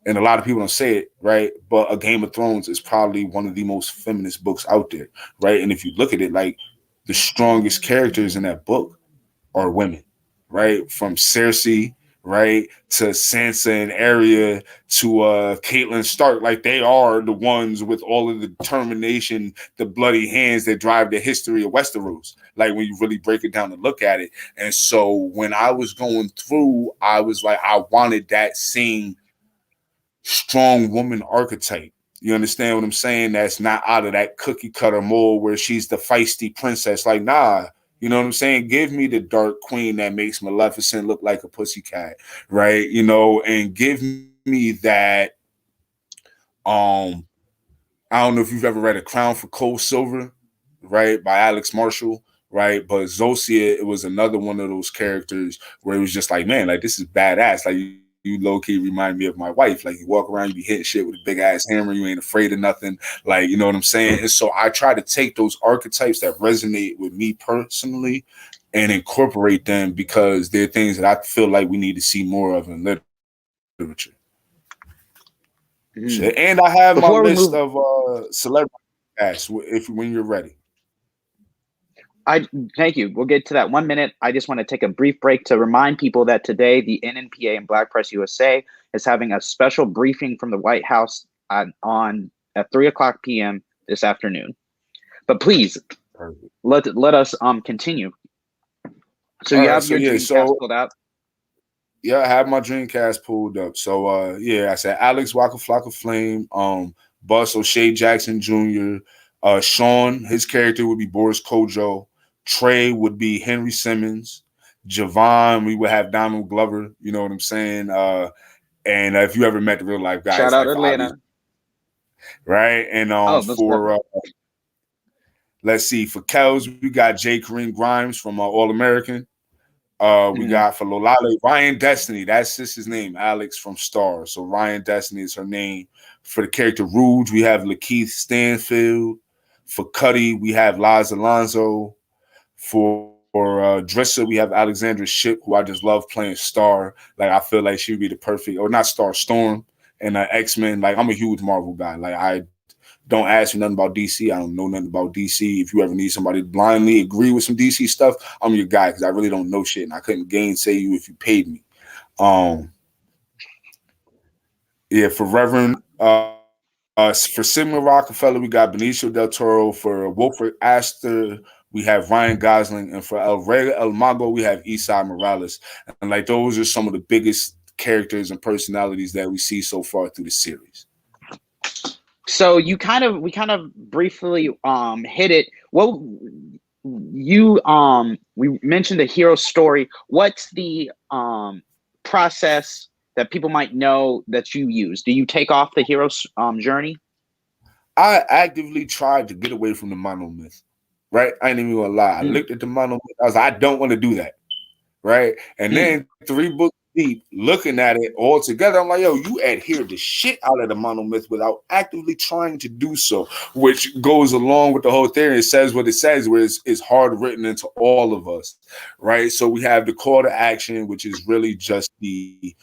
and a lot of people don't say it, right? But A Game of Thrones is probably one of the most feminist books out there, right? And if you look at it, like, the strongest characters in that book are women, right? From Cersei, right, to Sansa and Arya, to Catelyn Stark. Like, they are the ones with all of the determination, the bloody hands that drive the history of Westeros. Like, when you really break it down and look at it. And so when I was going through, I was like, I wanted that same strong woman archetype. You understand what I'm saying? That's not out of that cookie cutter mold where she's the feisty princess. Like, nah, you know what I'm saying? Give me the dark queen that makes Maleficent look like a pussycat, right? And give me that. I don't know if you've ever read A Crown for Cold Silver, right, by Alex Marshall, right? But Zosia, it was another one of those characters where it was just like, man, like, this is badass. Like, you low-key remind me of my wife. Like, you walk around, you be hitting shit with a big-ass hammer. You ain't afraid of nothing. Like, you know what I'm saying? And so I try to take those archetypes that resonate with me personally and incorporate them because they're things that I feel like we need to see more of in literature. And I have my list of celebrity casts when you're ready. Thank you. We'll get to that 1 minute. I just want to take a brief break to remind people that today the NNPA and Black Press USA is having a special briefing from the White House at 3:00 p.m. this afternoon. But please, let us continue. So you have your Dreamcast pulled out. Yeah, I have my Dreamcast pulled up. So I said Alex Waka Flocka Flame, Bus O'Shea Jackson Jr., Sean, his character would be Boris Kojo. Trey would be Henry Simmons. Javon, we would have Donald Glover. You know what I'm saying? And if you ever met the real life guys, shout out Atlanta, right? And let's see, for Kels, we got J. Kareem Grimes from All American. We got for Lolale, Ryan Destiny. That's just his name, Alex from Star. So Ryan Destiny is her name. For the character Rouge, we have Lakeith Stanfield. For Cuddy, we have Laz Alonso. For Dresser, we have Alexandra Shipp, who I just love playing Star. Like, I feel like she would be the perfect, or not Star, Storm, and X-Men. Like, I'm a huge Marvel guy. Like, Don't ask me nothing about DC. I don't know nothing about DC. If you ever need somebody to blindly agree with some DC stuff, I'm your guy because I really don't know shit and I couldn't gainsay you if you paid me. Yeah, for Reverend, for Sigmund Rockefeller, we got Benicio del Toro. For Wilfred Astor, we have Ryan Gosling, and for El Rey El Mago, we have Esai Morales. And like those are some of the biggest characters and personalities that we see so far through the series. So we kind of briefly hit it. Well, we mentioned the hero story. What's the process that people might know that you use? Do you take off the hero's journey? I actively tried to get away from the monomyth, right? I ain't even gonna lie. I looked at the monomyth. I was like, I don't want to do that, right? And then 3 books deep, looking at it all together, I'm like, yo, you adhere the shit out of the monomyth without actively trying to do so, which goes along with the whole theory. It says what it says, where it's hard written into all of us, right? So we have the call to action, which is really just the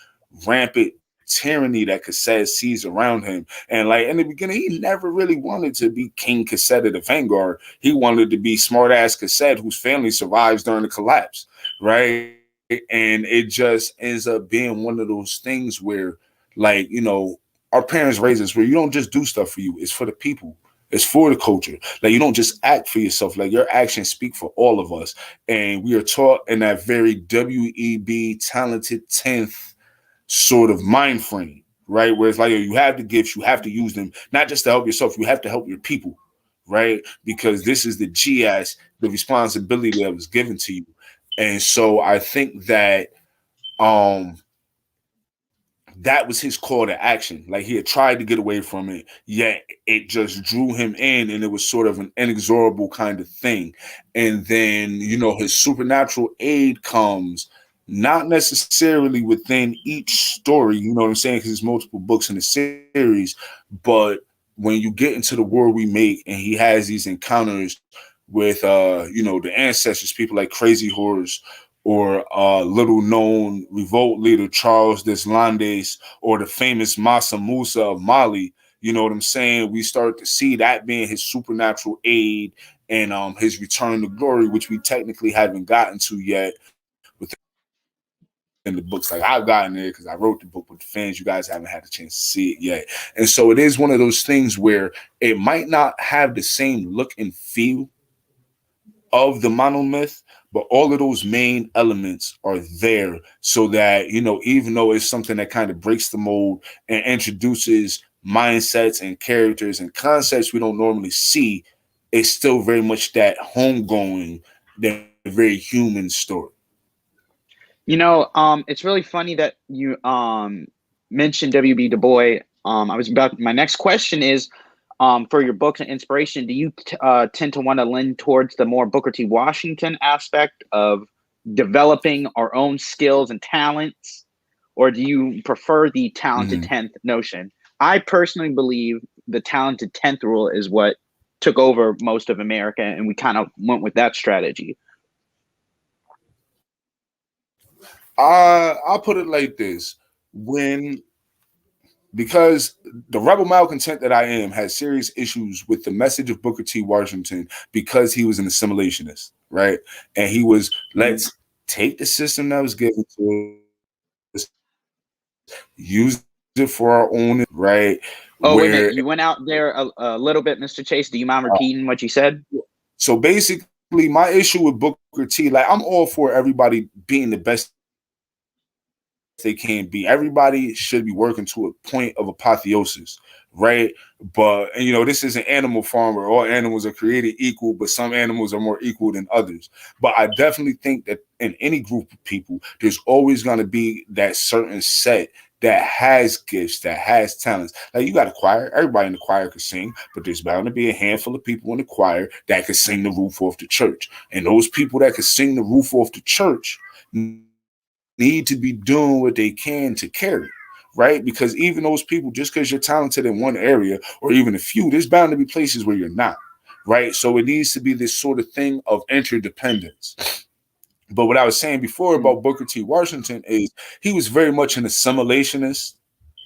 rampant tyranny that Cassette sees around him. And like in the beginning, he never really wanted to be King Cassette of the Vanguard. He wanted to be smart ass Cassette whose family survives during the collapse, right? And it just ends up being one of those things where, like, you know, our parents raised us where you don't just do stuff for you, it's for the people. It's for the culture. Like, you don't just act for yourself. Like, your actions speak for all of us. And we are taught in that very WEB talented 10th sort of mind frame, right? Where it's like, you have the gifts, you have to use them, not just to help yourself, you have to help your people, right? Because this is the GS, the responsibility that was given to you. And so I think that that was his call to action. Like, he had tried to get away from it, yet it just drew him in, and it was sort of an inexorable kind of thing. And then, you know, his supernatural aid comes not necessarily within each story, you know what I'm saying? Because there's multiple books in the series, but when you get into the world we make and he has these encounters with you know, the ancestors, people like Crazy Horse, or little known revolt leader Charles Deslandes, or the famous Massa Musa of Mali, you know what I'm saying? We start to see that being his supernatural aid and his return to glory, which we technically haven't gotten to yet in the books. Like, I've gotten there because I wrote the book with the fans. You guys haven't had a chance to see it yet. And so it is one of those things where it might not have the same look and feel of the monomyth, but all of those main elements are there so that, you know, even though it's something that kind of breaks the mold and introduces mindsets and characters and concepts we don't normally see, it's still very much that homegoing, that very human story. You know, it's really funny that you mentioned W.B. Du Bois. My next question is, for your books and inspiration, do you tend to want to lean towards the more Booker T. Washington aspect of developing our own skills and talents, or do you prefer the talented 10th notion? I personally believe the talented 10th rule is what took over most of America, and we kind of went with that strategy. I'll put it like this. Because the rebel malcontent that I am has serious issues with the message of Booker T. Washington because he was an assimilationist, right? And he was, let's take the system that was given to us, use it for our own, right? Oh, wait a minute. You went out there a little bit, Mr. Chase. Do you mind repeating what you said? So basically, my issue with Booker T, like, I'm all for everybody being the best they can be. Everybody should be working to a point of apotheosis, right? But, and you know, this is an animal farm where all animals are created equal, but some animals are more equal than others. But I definitely think that in any group of people, there's always going to be that certain set that has gifts, that has talents. Like, you got a choir. Everybody in the choir could sing, but there's bound to be a handful of people in the choir that could sing the roof off the church. And those people that could sing the roof off the church need to be doing what they can to carry, right? Because even those people, just because you're talented in one area or even a few, there's bound to be places where you're not, right? So it needs to be this sort of thing of interdependence. But what I was saying before about Booker T. Washington is he was very much an assimilationist,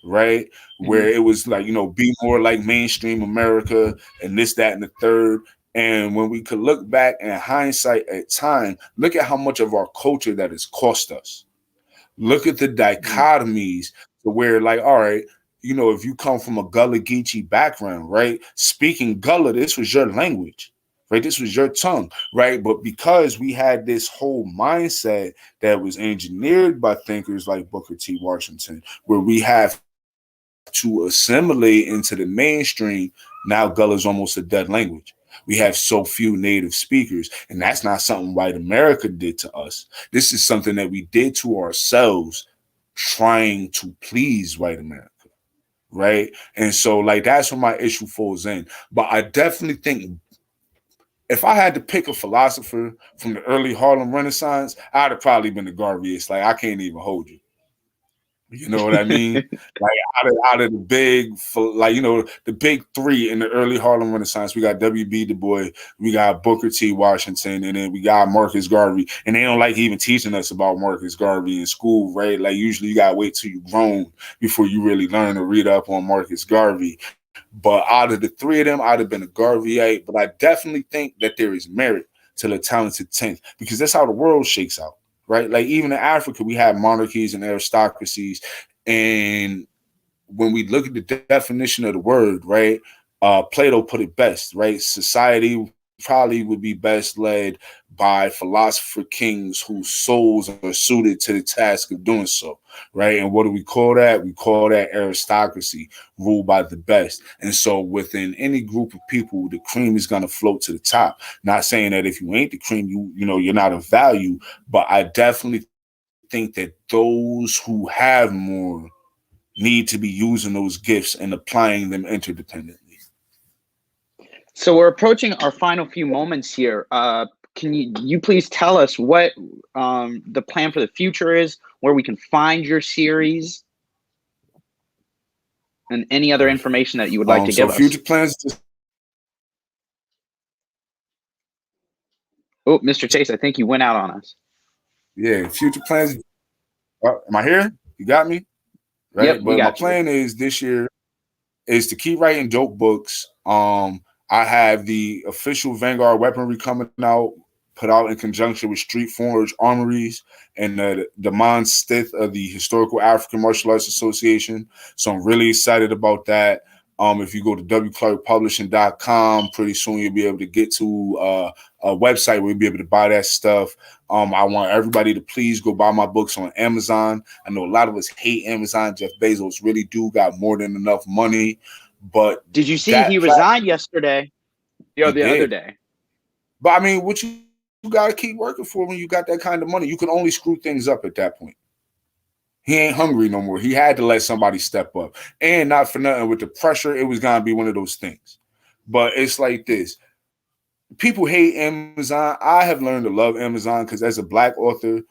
right? Where it was like, be more like mainstream America and this, that, and the third. And when we could look back in hindsight at time, look at how much of our culture that has cost us. Look at the dichotomies to where, like, all right, if you come from a Gullah Geechee background, right? Speaking Gullah, this was your language, right? This was your tongue, right? But because we had this whole mindset that was engineered by thinkers like Booker T. Washington, where we have to assimilate into the mainstream, now Gullah is almost a dead language. We have so few native speakers, and that's not something white America did to us. This is something that we did to ourselves, trying to please white America, right? And so, like, that's where my issue falls in. But I definitely think if I had to pick a philosopher from the early Harlem Renaissance, I'd have probably been the Garveyist. Like, I can't even hold you. You know what I mean? Like out of the big, like, the big three in the early Harlem Renaissance, we got W.B. Du Bois, we got Booker T. Washington, and then we got Marcus Garvey. And they don't like even teaching us about Marcus Garvey in school, right? Like, usually you got to wait till you're grown before you really learn to read up on Marcus Garvey. But out of the three of them, I'd have been a Garveyite. But I definitely think that there is merit to the talented 10th, because that's how the world shakes out. Right? Like, even in Africa, we have monarchies and aristocracies. And when we look at the definition of the word, right, Plato put it best, right? Society probably would be best led by philosopher kings whose souls are suited to the task of doing so, right? And what do we call that? We call that aristocracy, ruled by the best. And so within any group of people, the cream is going to float to the top. Not saying that if you ain't the cream, you're not of value, but I definitely think that those who have more need to be using those gifts and applying them interdependently. So we're approaching our final few moments here. Can you please tell us what the plan for the future is, where we can find your series, and any other information that you would like to give us? Future plans. Oh, Mr. Chase, I think you went out on us. Yeah, future plans. Am I here? You got me? Right. Yep, but my plan is this year is to keep writing dope books. I have the official Vanguard weaponry coming out, put out in conjunction with Street Forge Armories and the Demond Stith of the Historical African Martial Arts Association. So I'm really excited about that. If you go to wclarkpublishing.com, pretty soon you'll be able to get to a website where you'll be able to buy that stuff. I want everybody to please go buy my books on Amazon. I know a lot of us hate Amazon. Jeff Bezos really do got more than enough money. But did you see he resigned yesterday? The other day. But I mean, what you got to keep working for when you got that kind of money? You can only screw things up at that point. He ain't hungry no more. He had to let somebody step up. And not for nothing, with the pressure, it was going to be one of those things. But it's like this. People hate Amazon. I have learned to love Amazon because as a Black author,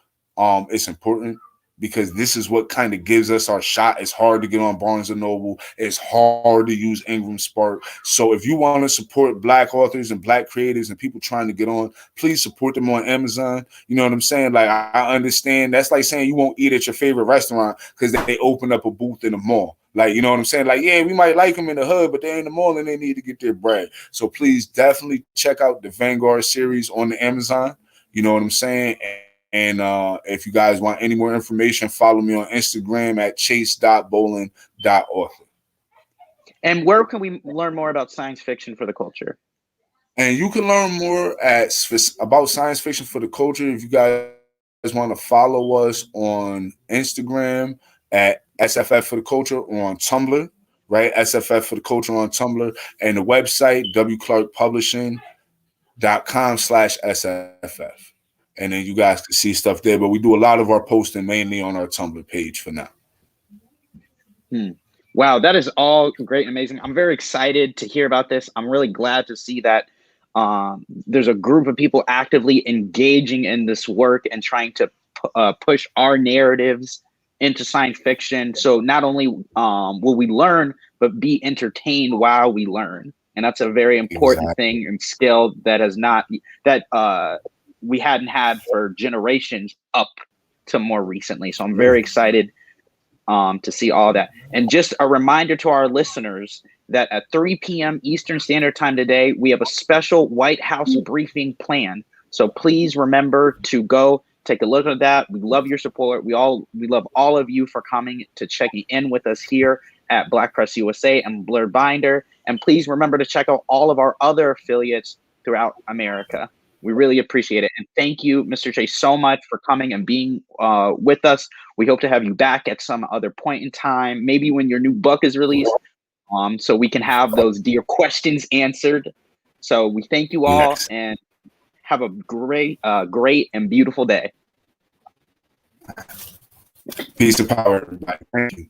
it's important, because this is what kind of gives us our shot. It's hard to get on Barnes & Noble. It's hard to use Ingram Spark. So if you want to support Black authors and Black creatives and people trying to get on, please support them on Amazon. You know what I'm saying? Like, I understand. That's like saying you won't eat at your favorite restaurant because they open up a booth in the mall. Like, you know what I'm saying? Like, yeah, we might like them in the hood, but they're in the mall and they need to get their bread. So please definitely check out the Vanguard series on the Amazon. You know what I'm saying? And if you guys want any more information, follow me on Instagram at chase.bolling.author. And where can we learn more about science fiction for the culture? And you can learn more about science fiction for the culture if you guys want to follow us on Instagram at SFF for the culture, or on Tumblr, right? SFF for the culture on Tumblr, and the website wclarkpublishing.com/SFF. And then you guys can see stuff there. But we do a lot of our posting mainly on our Tumblr page for now. Wow, that is all great and amazing. I'm very excited to hear about this. I'm really glad to see that there's a group of people actively engaging in this work and trying to push our narratives into science fiction. So not only will we learn, but be entertained while we learn. And that's a very important thing and skill that we hadn't had for generations up to more recently. So I'm very excited. to see all that. And just a reminder to our listeners that at 3 p.m. Eastern Standard Time today, we have a special White House briefing plan. So please remember to go take a look at that. We love your support. We love all of you for coming to checking in with us here at Black Press USA and Blerdbinder. And please remember to check out all of our other affiliates throughout America. We really appreciate it. And thank you, Mr. Chase, so much for coming and being with us. We hope to have you back at some other point in time, maybe when your new book is released, so we can have those dear questions answered. So we thank you all, Yes. and have a great and beautiful day. Peace and power, everybody. Thank you.